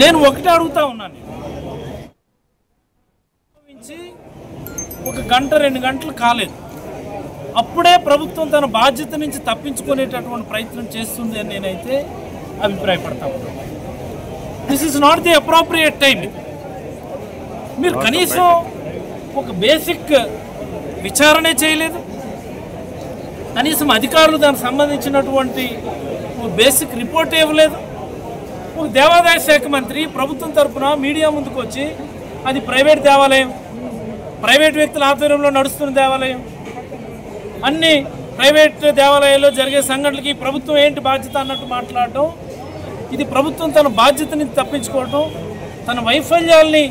నేను ఒకటే అడుగుతా ఉన్నాను, ఒక గంట 2 గంటలు కాలేదు, అప్పుడే ప్రభుత్వం తన బాధ్యత నుంచి తప్పించుకునేటటువంటి ప్రయత్నం చేస్తుంది అని నేనైతే అభిప్రాయపడతా ఉన్నాను. This is not the appropriate time. మీరు కనీసం ఒక బేసిక్ విచారణే చేయలేదు, కనీసం అధికారులు దానికి సంబంధించినటువంటి బేసిక్ రిపోర్ట్ ఇవ్వలేదు. ఒక దేవాదాయ శాఖ మంత్రి ప్రభుత్వం తరఫున మీడియా ముందుకు వచ్చి అది ప్రైవేట్ దేవాలయం, ప్రైవేట్ వ్యక్తుల ఆధ్వర్యంలో నడుస్తున్న దేవాలయం, అన్ని ప్రైవేట్ దేవాలయాల్లో జరిగే సంఘటనలకి ప్రభుత్వం ఏంటి బాధ్యత అన్నట్టు మాట్లాడటం, ఇది ప్రభుత్వం తన బాధ్యత నుంచి తప్పించుకోవడం, తన వైఫల్యాల్ని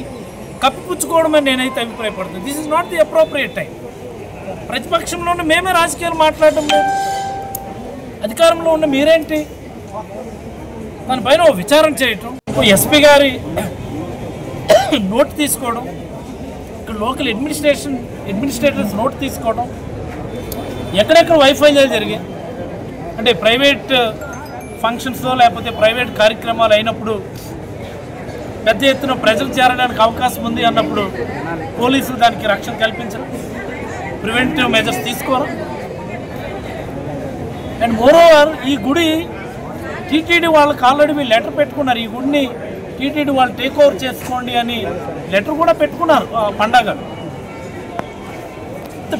కప్పిపుచ్చుకోవడం అని నేనైతే అభిప్రాయపడుతున్నాను. This is not the appropriate time. ప్రతిపక్షంలో ఉన్న మేమే రాజకీయాలు మాట్లాడటం లేదు, అధికారంలో ఉన్న మీరేంటి దానిపైన విచారణ చేయటం, ఎస్పీ గారి నోట్ తీసుకోవడం, ఇక్కడ లోకల్ అడ్మినిస్ట్రేటర్స్ నోట్ తీసుకోవడం, ఎక్కడెక్కడ వైఫల్యాలు జరిగాయి అంటే ప్రైవేట్ ఫంక్షన్స్లో లేకపోతే ప్రైవేట్ కార్యక్రమాలు అయినప్పుడు పెద్ద ఎత్తున ప్రజలు చేరడానికి అవకాశం ఉంది అన్నప్పుడు పోలీసులు దానికి రక్షణ కల్పించరు, ప్రివెంటివ్ మెజర్స్ తీసుకోరు. అండ్ మోరోవర్ ఈ గుడి టీటీడీ వాళ్ళకి ఆల్రెడీ మీరు లెటర్ పెట్టుకున్నారు, ఈ గుడిని టీటీడీ వాళ్ళు టేక్ ఓవర్ చేసుకోండి అని లెటర్ కూడా పెట్టుకున్నారు. పండగ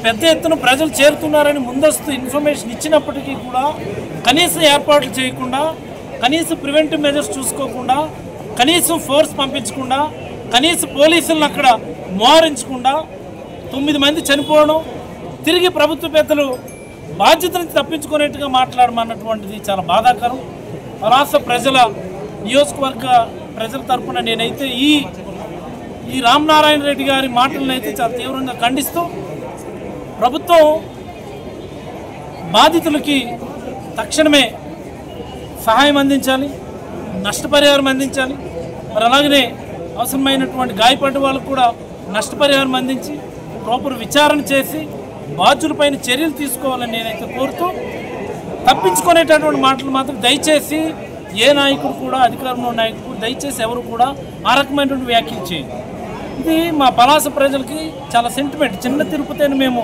పెద్ద ఎత్తున ప్రజలు చేరుతున్నారని ముందస్తు ఇన్ఫర్మేషన్ ఇచ్చినప్పటికీ కూడా కనీసం ఏర్పాట్లు చేయకుండా, కనీసం ప్రివెంటివ్ మెజర్స్ చూసుకోకుండా, కనీసం ఫోర్స్ పంపించకుండా, కనీసం పోలీసులను అక్కడ మోహరించకుండా 9 మంది చనిపోవడం, తిరిగి ప్రభుత్వ పెద్దలు బాధ్యతను తప్పించుకునేట్టుగా మాట్లాడమన్నటువంటిది చాలా బాధాకరం. రాష్ట్ర ప్రజల నియోజకవర్గ ప్రజల తరఫున నేనైతే ఈ రామనారాయణ రెడ్డి గారి మాటలను అయితే చాలా తీవ్రంగా ఖండిస్తూ ప్రభుత్వం బాధితులకి తక్షణమే సహాయం అందించాలి, నష్టపరిహారం అందించాలి. మరి అలాగనే అవసరమైనటువంటి గాయపడ్డ వాళ్ళకు కూడా నష్టపరిహారం అందించి ప్రాపర్ విచారణ చేసి బాధ్యులపైన చర్యలు తీసుకోవాలని నేనైతే కోరుతూ, తప్పించుకునేటటువంటి మాటలు మాత్రం దయచేసి ఏ నాయకుడు కూడా, అధికారంలో నాయకుడు దయచేసి ఎవరు కూడా ఆ రకమైనటువంటి వ్యాఖ్యలు చేయాలి. ఇది మా పలాస ప్రజలకి చాలా సెంటిమెంట్. చిన్న తిరుపతిని మేము